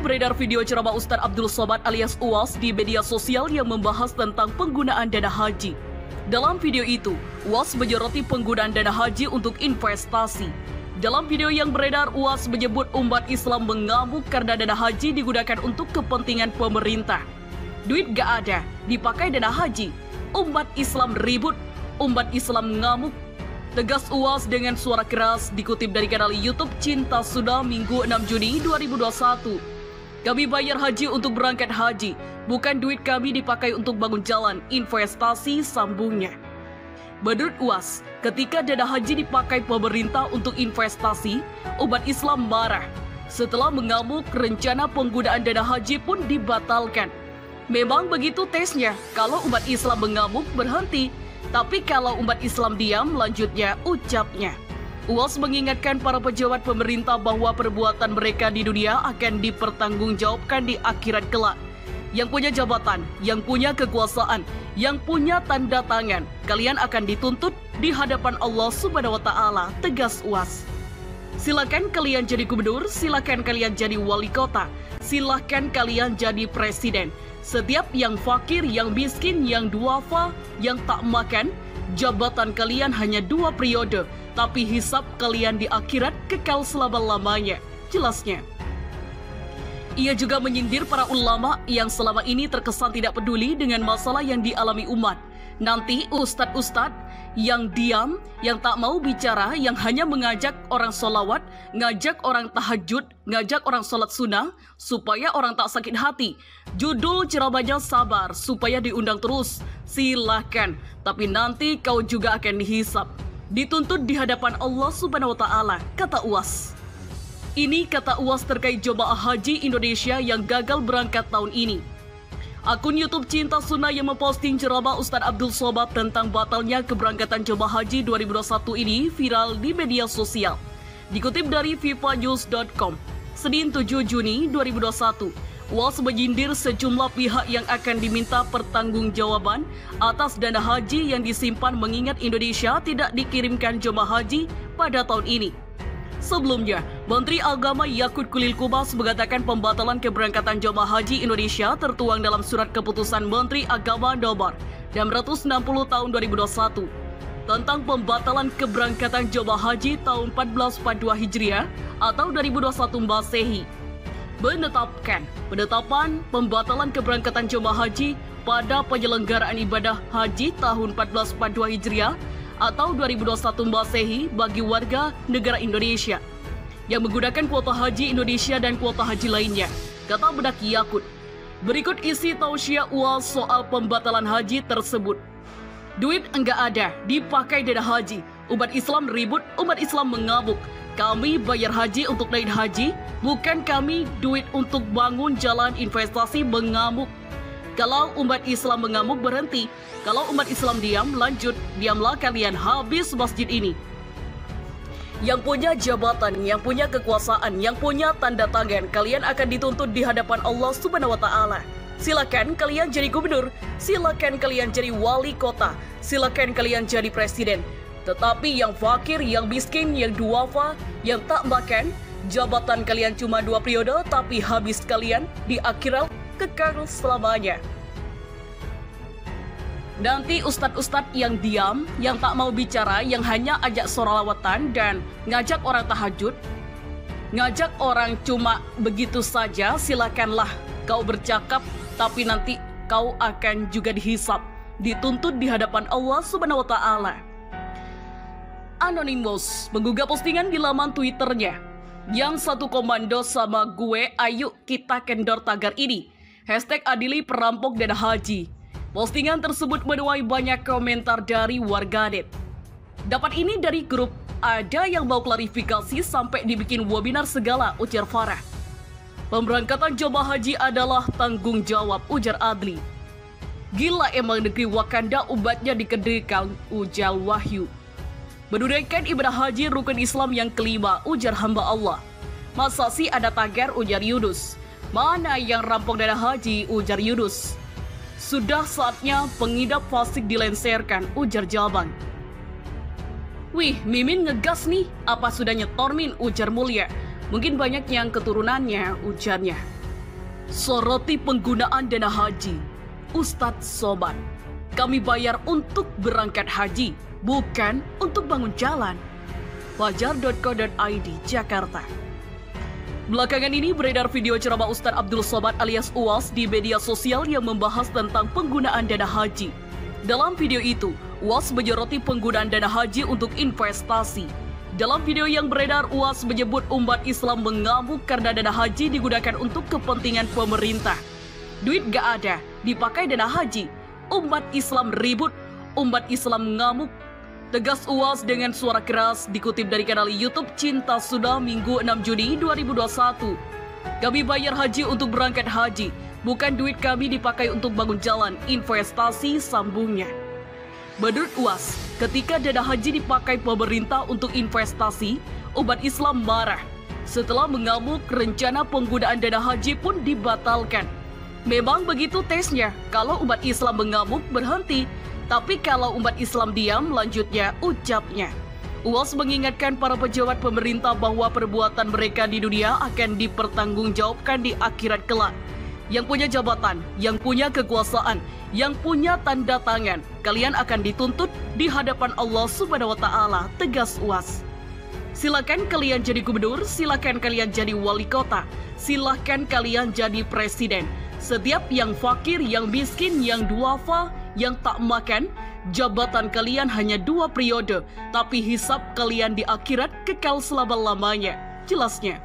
beredar video ceramah Ustadz Abdul Somad alias Uwas di media sosial yang membahas tentang penggunaan dana haji. Dalam video itu, Uwas menyoroti penggunaan dana haji untuk investasi. Dalam video yang beredar, Uwas menyebut umat Islam mengamuk karena dana haji digunakan untuk kepentingan pemerintah. Duit gak ada, dipakai dana haji. Umat Islam ribut, umat Islam ngamuk. Tegas Uwas dengan suara keras dikutip dari kanal YouTube Cinta Sunnah Minggu 6 Juni 2021. Kami bayar haji untuk berangkat haji, bukan duit kami dipakai untuk bangun jalan, investasi, sambungnya. Menurut Uwas, ketika dana haji dipakai pemerintah untuk investasi, umat Islam marah. Setelah mengamuk, rencana penggunaan dana haji pun dibatalkan. Memang begitu tesnya, kalau umat Islam mengamuk berhenti. Tapi kalau umat Islam diam, lanjutnya ucapnya. Uwas mengingatkan para pejabat pemerintah bahwa perbuatan mereka di dunia akan dipertanggungjawabkan di akhirat kelak. Yang punya jabatan, yang punya kekuasaan, yang punya tanda tangan, kalian akan dituntut di hadapan Allah Subhanahu wa Ta'ala, tegas Uwas. Silakan kalian jadi gubernur, silakan kalian jadi wali kota, silakan kalian jadi presiden. Setiap yang fakir, yang miskin, yang duafa, yang tak makan, jabatan kalian hanya 2 periode, tapi hisab kalian di akhirat kekal selama-lamanya, jelasnya. Ia juga menyindir para ulama yang selama ini terkesan tidak peduli dengan masalah yang dialami umat. Nanti ustadz-ustadz yang diam, yang tak mau bicara, yang hanya mengajak orang sholawat, ngajak orang tahajud, ngajak orang sholat sunnah, supaya orang tak sakit hati. Judul ceramahnya sabar, supaya diundang terus. Silahkan, tapi nanti kau juga akan dihisap. Dituntut di hadapan Allah Subhanahu wa Ta'ala, kata Uwas. Ini kata Uwas terkait jemaah haji Indonesia yang gagal berangkat tahun ini. Akun YouTube Cinta Sunnah yang memposting ceramah Ustadz Abdul Somad tentang batalnya keberangkatan jemaah haji 2021 ini viral di media sosial. Dikutip dari vivanews.com, Senin 7 Juni 2021, Uwas menyindir sejumlah pihak yang akan diminta pertanggungjawaban atas dana haji yang disimpan mengingat Indonesia tidak dikirimkan jemaah haji pada tahun ini. Sebelumnya, Menteri Agama Yakut Kulil Kubas mengatakan pembatalan keberangkatan jemaah haji Indonesia tertuang dalam surat keputusan Menteri Agama Nomor 660 tahun 2021 tentang pembatalan keberangkatan jemaah haji tahun 1442 Hijriah atau 2021 Masehi. Menetapkan penetapan pembatalan keberangkatan jemaah haji pada penyelenggaraan ibadah haji tahun 1442 Hijriah atau 2021 Masehi bagi warga negara Indonesia yang menggunakan kuota haji Indonesia dan kuota haji lainnya, kata bedak Yakut. Berikut isi tausiah Uwas soal pembatalan haji tersebut. Duit enggak ada, dipakai dana haji. Umat Islam ribut, umat Islam mengamuk. Kami bayar haji untuk naik haji, bukan kami duit untuk bangun jalan investasi, mengamuk. Kalau umat Islam mengamuk berhenti, kalau umat Islam diam lanjut, diamlah kalian, habis masjid ini. Yang punya jabatan, yang punya kekuasaan, yang punya tanda tangan, kalian akan dituntut di hadapan Allah Subhanahu wa Ta'ala. Silakan kalian jadi gubernur, silakan kalian jadi wali kota, silakan kalian jadi presiden. Tetapi yang fakir, yang miskin, yang duafa, yang tak makan, jabatan kalian cuma 2 periode, tapi habis kalian di akhirat kekal selamanya. Nanti ustadz-ustadz yang diam, yang tak mau bicara, yang hanya ajak sholawatan dan ngajak orang tahajud, ngajak orang cuma begitu saja, silakanlah kau bercakap, tapi nanti kau akan juga dihisap, dituntut di hadapan Allah Subhanahu wa Ta'ala. Anonymous menggugah postingan di laman Twitternya. Yang satu komando sama gue, ayo kita kendor tagar ini. #adili perampok dana haji. Postingan tersebut menuai banyak komentar dari warganet. Dapat ini dari grup, ada yang mau klarifikasi sampai dibikin webinar segala, ujar Farah. Pemberangkatan jemaah haji adalah tanggung jawab, ujar Adli. Gila emang negeri Wakanda umatnya dikedekan, ujar Wahyu. Menunaikan ibadah haji rukun Islam yang kelima, ujar hamba Allah. Masa sih ada tagar, ujar Yunus. Mana yang rampok dana haji, ujar Yunus. Sudah saatnya pengidap fasik dilenserkan, ujar Jabang. Wih, Mimin ngegas nih, apa sudah nyetor Min, ujar Mulia. Mungkin banyak yang keturunannya, ujarnya. Soroti penggunaan dana haji. Ustadz Sobat, kami bayar untuk berangkat haji, bukan untuk bangun jalan. Fajar.co.id, Jakarta. Belakangan ini beredar video ceramah Ustadz Abdul Somad alias Uwas di media sosial yang membahas tentang penggunaan dana haji. Dalam video itu, Uwas menyoroti penggunaan dana haji untuk investasi. Dalam video yang beredar, Uwas menyebut umat Islam mengamuk karena dana haji digunakan untuk kepentingan pemerintah. Duit gak ada, dipakai dana haji. Umat Islam ribut, umat Islam ngamuk. Tegas Uwas dengan suara keras, dikutip dari kanal YouTube Cinta Sunnah Minggu 6 Juni 2021. Kami bayar haji untuk berangkat haji, bukan duit kami dipakai untuk bangun jalan, investasi, sambungnya. Menurut Uwas, ketika dana haji dipakai pemerintah untuk investasi, umat Islam marah. Setelah mengamuk, rencana penggunaan dana haji pun dibatalkan. Memang begitu tesnya, kalau umat Islam mengamuk berhenti, tapi kalau umat Islam diam, lanjutnya ucapnya. Uwas mengingatkan para pejabat pemerintah bahwa perbuatan mereka di dunia akan dipertanggungjawabkan di akhirat kelak. Yang punya jabatan, yang punya kekuasaan, yang punya tanda tangan, kalian akan dituntut di hadapan Allah Subhanahu wa Ta'ala, tegas Uwas. Silakan kalian jadi gubernur, silakan kalian jadi wali kota, silakan kalian jadi presiden. Setiap yang fakir, yang miskin, yang duafa, yang tak makan, jabatan kalian hanya 2 periode, tapi hisab kalian di akhirat kekal selama-lamanya, jelasnya.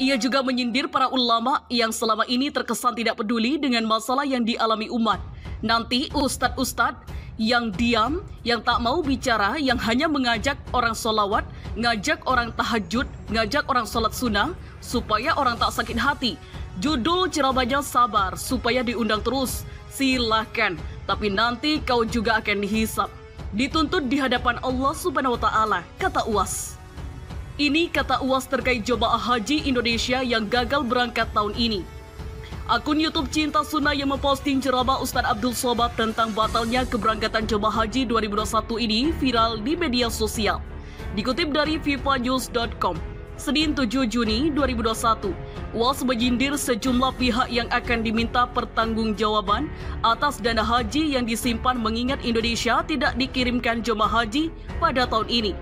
Ia juga menyindir para ulama yang selama ini terkesan tidak peduli dengan masalah yang dialami umat. Nanti ustadz-ustadz yang diam, yang tak mau bicara, yang hanya mengajak orang sholawat, ngajak orang tahajud, ngajak orang sholat sunnah, supaya orang tak sakit hati. Judul ceramahnya sabar, supaya diundang terus. Silahkan, tapi nanti kau juga akan dihisap, dituntut di hadapan Allah Subhanahu wa Ta'ala, kata Uwas. Ini kata Uwas terkait jemaah haji Indonesia yang gagal berangkat tahun ini. Akun YouTube Cinta Sunnah yang memposting ceramah Ustadz Abdul Somad tentang batalnya keberangkatan jemaah haji 2021 ini viral di media sosial. Dikutip dari vivanews.com, Senin 7 Juni 2021, Uwas menyindir sejumlah pihak yang akan diminta pertanggungjawaban atas dana haji yang disimpan mengingat Indonesia tidak dikirimkan jemaah haji pada tahun ini.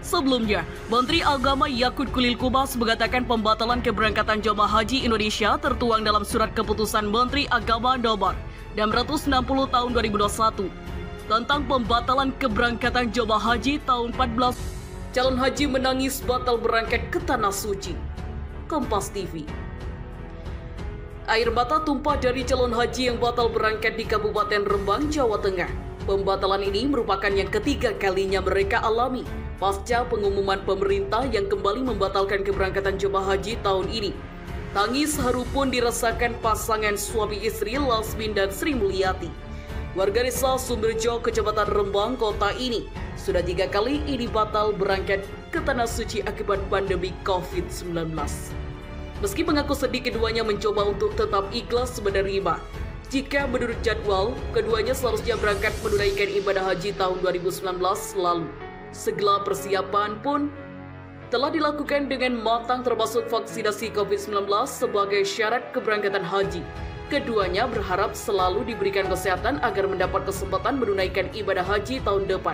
Sebelumnya, Menteri Agama Yakut Kulil Kubas mengatakan pembatalan keberangkatan jemaah haji Indonesia tertuang dalam surat keputusan Menteri Agama Nomor 660 tahun 2021 tentang pembatalan keberangkatan jemaah haji tahun 14. Calon haji menangis batal berangkat ke Tanah Suci. Kompas TV. Air mata tumpah dari calon haji yang batal berangkat di Kabupaten Rembang, Jawa Tengah. Pembatalan ini merupakan yang ketiga kalinya mereka alami pasca pengumuman pemerintah yang kembali membatalkan keberangkatan jemaah haji tahun ini. Tangis haru pun dirasakan pasangan suami istri Lasmin dan Sri Mulyati. Warga desa Sumberjo, Kecamatan Rembang, kota ini sudah 3 kali ini batal berangkat ke Tanah Suci akibat pandemi COVID-19. Meski mengaku sedih, keduanya mencoba untuk tetap ikhlas menerima. Jika menurut jadwal, keduanya seharusnya berangkat menunaikan ibadah haji tahun 2019 lalu. Segala persiapan pun telah dilakukan dengan matang termasuk vaksinasi COVID-19 sebagai syarat keberangkatan haji. Keduanya berharap selalu diberikan kesehatan agar mendapat kesempatan menunaikan ibadah haji tahun depan.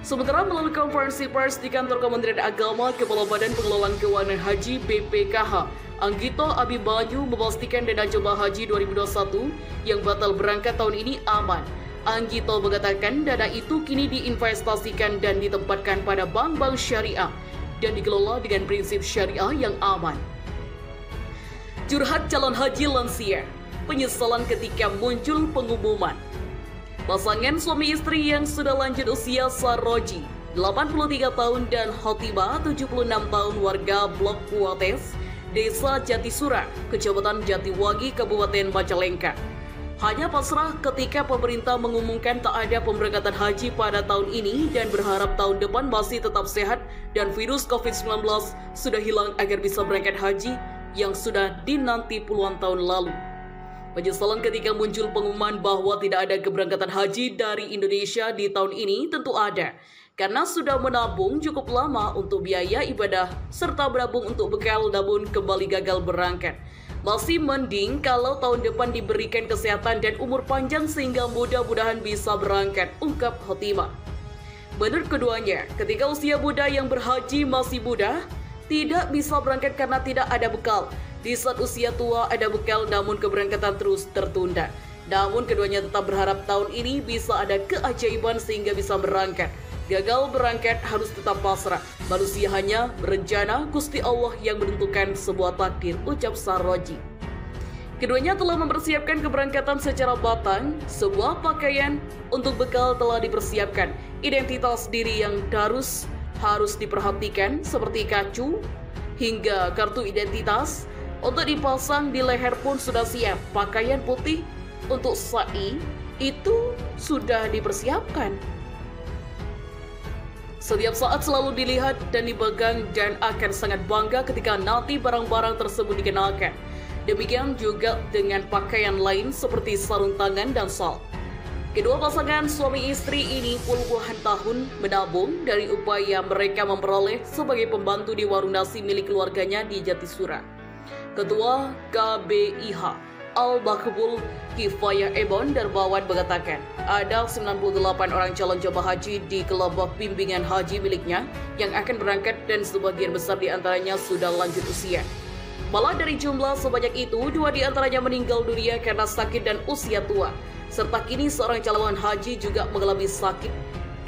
Sementara melalui konferensi pers di kantor Kementerian Agama, Kepala Badan Pengelolaan Keuangan Haji BPKH, Anggito Abimanyu memastikan dana jemaah haji 2021 yang batal berangkat tahun ini aman. Anggito mengatakan dana itu kini diinvestasikan dan ditempatkan pada bank-bank syariah dan dikelola dengan prinsip syariah yang aman. Curhat calon haji lansia, penyesalan ketika muncul pengumuman. Pasangan suami istri yang sudah lanjut usia Saroji, 83 tahun dan Khotimah, 76 tahun warga Blok Kuates, Desa Jatisura, Kecamatan Jatiwangi, Kabupaten Majalengka, hanya pasrah ketika pemerintah mengumumkan tak ada pemberangkatan haji pada tahun ini dan berharap tahun depan masih tetap sehat dan virus COVID-19 sudah hilang agar bisa berangkat haji yang sudah dinanti puluhan tahun lalu. Penyesalan ketika muncul pengumuman bahwa tidak ada keberangkatan haji dari Indonesia di tahun ini tentu ada, karena sudah menabung cukup lama untuk biaya ibadah serta menabung untuk bekal namun kembali gagal berangkat. Masih mending kalau tahun depan diberikan kesehatan dan umur panjang sehingga mudah-mudahan bisa berangkat, ungkap Khotimah. Menurut keduanya, ketika usia muda yang berhaji masih muda, tidak bisa berangkat karena tidak ada bekal. Di saat usia tua ada bekal namun keberangkatan terus tertunda. Namun keduanya tetap berharap tahun ini bisa ada keajaiban sehingga bisa berangkat. Gagal berangkat harus tetap pasrah. Manusia hanya berencana, Gusti Allah yang menentukan sebuah takdir, ucap Sarroji. Keduanya telah mempersiapkan keberangkatan secara matang. Sebuah pakaian untuk bekal telah dipersiapkan. Identitas diri yang harus diperhatikan seperti kacu hingga kartu identitas. Untuk dipasang di leher pun sudah siap. Pakaian putih untuk sa'i itu sudah dipersiapkan. Setiap saat selalu dilihat dan dipegang dan akan sangat bangga ketika nanti barang-barang tersebut dikenakan. Demikian juga dengan pakaian lain seperti sarung tangan dan sal. Kedua pasangan suami istri ini puluhan tahun menabung dari upaya mereka memperoleh sebagai pembantu di warung nasi milik keluarganya di Jatisura. Ketua KBIH Al-Makbul Kifayah Ebon Darbawan mengatakan, ada 98 orang calon jemaah haji di kelompok bimbingan haji miliknya yang akan berangkat dan sebagian besar diantaranya sudah lanjut usia. Malah dari jumlah sebanyak itu, 2 diantaranya meninggal dunia karena sakit dan usia tua. Serta kini seorang calon haji juga mengalami sakit.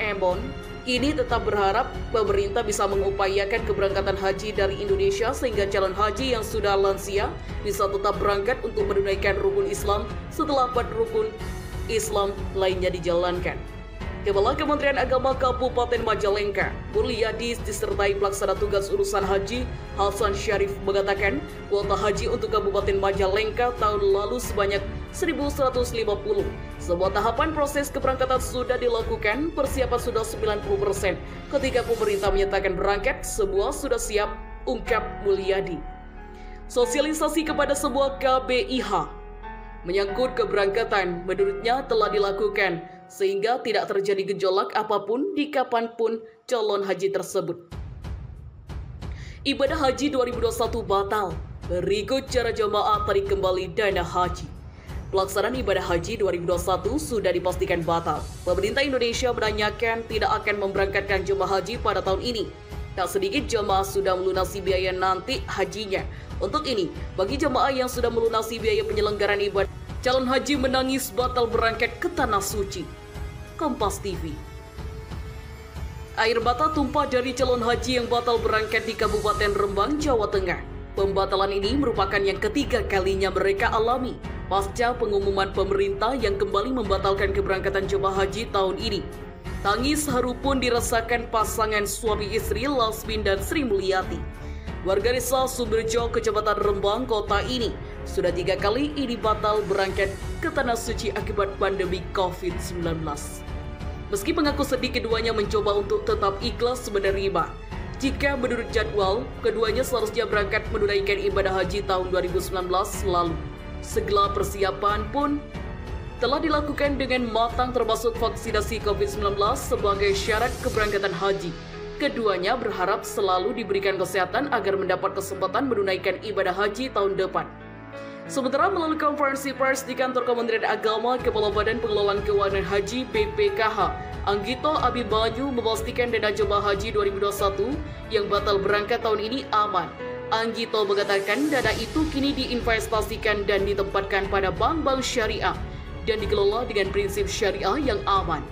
Ebon kini tetap berharap pemerintah bisa mengupayakan keberangkatan haji dari Indonesia sehingga calon haji yang sudah lansia bisa tetap berangkat untuk menunaikan rukun Islam setelah 4 rukun Islam lainnya dijalankan. Kepala Kementerian Agama Kabupaten Majalengka, Mulyadi disertai pelaksana tugas urusan haji Hasan Syarif mengatakan kuota haji untuk Kabupaten Majalengka tahun lalu sebanyak 1.150. Sebuah tahapan proses keberangkatan sudah dilakukan, persiapan sudah 90%. Ketika pemerintah menyatakan berangkat, semua sudah siap, ungkap Mulyadi. Sosialisasi kepada sebuah KBIH menyangkut keberangkatan menurutnya telah dilakukan sehingga tidak terjadi gejolak apapun di kapanpun calon haji tersebut. Ibadah haji 2021 batal. Berikut cara jamaah tarik kembali dana haji. Pelaksanaan ibadah haji 2021 sudah dipastikan batal. Pemerintah Indonesia menanyakan tidak akan memberangkatkan jemaah haji pada tahun ini. Tak sedikit jemaah sudah melunasi biaya nanti hajinya. Untuk ini, bagi jemaah yang sudah melunasi biaya penyelenggaraan ibadah, calon haji menangis batal berangkat ke Tanah Suci. Kompas TV. Air mata tumpah dari calon haji yang batal berangkat di Kabupaten Rembang, Jawa Tengah. Pembatalan ini merupakan yang ketiga kalinya mereka alami pasca pengumuman pemerintah yang kembali membatalkan keberangkatan jemaah haji tahun ini. Tangis haru pun dirasakan pasangan suami istri Lasmin dan Sri Mulyati. Warga desa Sumberjo, Kecamatan Rembang, kota ini sudah 3 kali ini batal berangkat ke Tanah Suci akibat pandemi COVID-19. Meski mengaku sedih, keduanya mencoba untuk tetap ikhlas menerima. Jika menurut jadwal, keduanya seharusnya berangkat menunaikan ibadah haji tahun 2019 lalu. Segala persiapan pun telah dilakukan dengan matang termasuk vaksinasi COVID-19 sebagai syarat keberangkatan haji. Keduanya berharap selalu diberikan kesehatan agar mendapat kesempatan menunaikan ibadah haji tahun depan. Sementara melalui konferensi pers di kantor Kementerian Agama, Kepala Badan Pengelolaan Keuangan Haji BPKH, Anggito Abimanyu memastikan dana jemaah haji 2021 yang batal berangkat tahun ini aman. Anggito mengatakan dana itu kini diinvestasikan dan ditempatkan pada bank-bank syariah dan dikelola dengan prinsip syariah yang aman.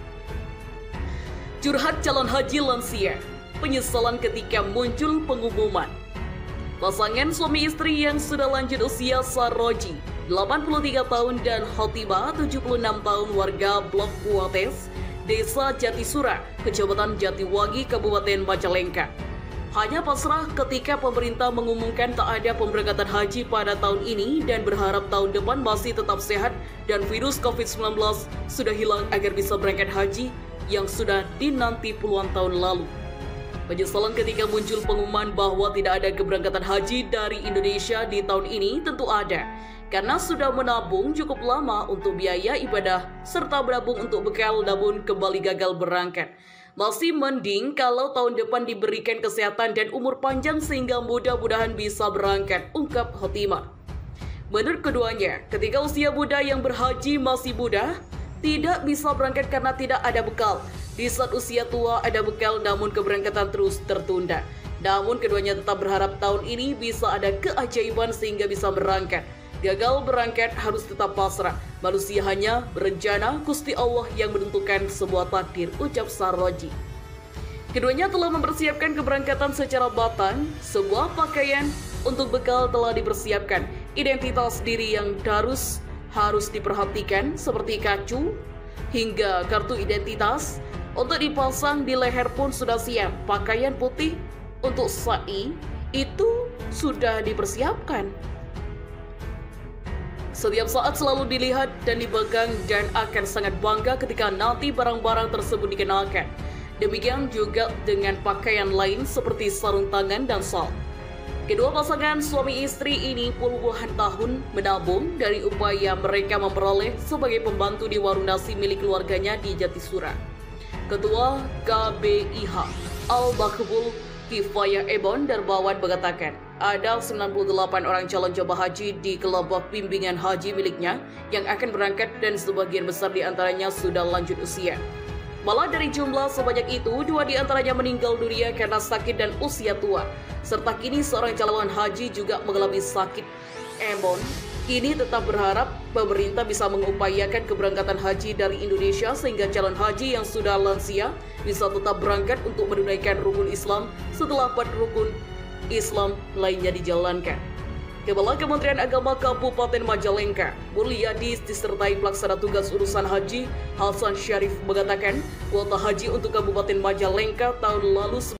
Curhat calon haji lansia, penyesalan ketika muncul pengumuman. Pasangan suami istri yang sudah lanjut usia Sarroji, 83 tahun dan Khotimah, 76 tahun warga Blok Kuates, Desa Jatisura, Kecamatan Jatiwangi, Kabupaten Majalengka. Hanya pasrah ketika pemerintah mengumumkan tak ada pemberangkatan haji pada tahun ini dan berharap tahun depan masih tetap sehat dan virus COVID-19 sudah hilang agar bisa berangkat haji yang sudah dinanti puluhan tahun lalu. Penyesalan ketika muncul pengumuman bahwa tidak ada keberangkatan haji dari Indonesia di tahun ini tentu ada, karena sudah menabung cukup lama untuk biaya ibadah serta menabung untuk bekal namun kembali gagal berangkat. Masih mending kalau tahun depan diberikan kesehatan dan umur panjang sehingga mudah-mudahan bisa berangkat, ungkap Khotimah. Menurut keduanya, ketika usia muda yang berhaji masih muda, tidak bisa berangkat karena tidak ada bekal. Di saat usia tua ada bekal namun keberangkatan terus tertunda. Namun keduanya tetap berharap tahun ini bisa ada keajaiban sehingga bisa berangkat. Gagal berangkat harus tetap pasrah. Manusia hanya berencana, Gusti Allah yang menentukan sebuah takdir, ucap Sarroji. Keduanya telah mempersiapkan keberangkatan secara matang. Sebuah pakaian untuk bekal telah dipersiapkan. Identitas diri yang harus diperhatikan seperti kacu hingga kartu identitas. Untuk dipasang di leher pun sudah siap. Pakaian putih untuk sa'i itu sudah dipersiapkan. Setiap saat selalu dilihat dan dipegang dan akan sangat bangga ketika nanti barang-barang tersebut dikenakan. Demikian juga dengan pakaian lain seperti sarung tangan dan sal. Kedua pasangan suami istri ini puluhan tahun menabung dari upaya mereka memperoleh sebagai pembantu di warung nasi milik keluarganya di Jatisura. Ketua KBIH Al-Makbul Kifayah Ebon Darbawan mengatakan, ada 98 orang calon jemaah haji di kelompok bimbingan haji miliknya yang akan berangkat dan sebagian besar di antaranya sudah lanjut usia. Malah dari jumlah sebanyak itu, 2 di antaranya meninggal dunia karena sakit dan usia tua. Serta kini seorang calon haji juga mengalami sakit. Ebon kini tetap berharap pemerintah bisa mengupayakan keberangkatan haji dari Indonesia sehingga calon haji yang sudah lansia bisa tetap berangkat untuk menunaikan rukun Islam setelah 4 rukun Islam lainnya dijalankan. Kepala Kementerian Agama Kabupaten Majalengka, Mulyadi disertai pelaksana tugas urusan haji Hasan Syarif mengatakan kuota haji untuk Kabupaten Majalengka tahun lalu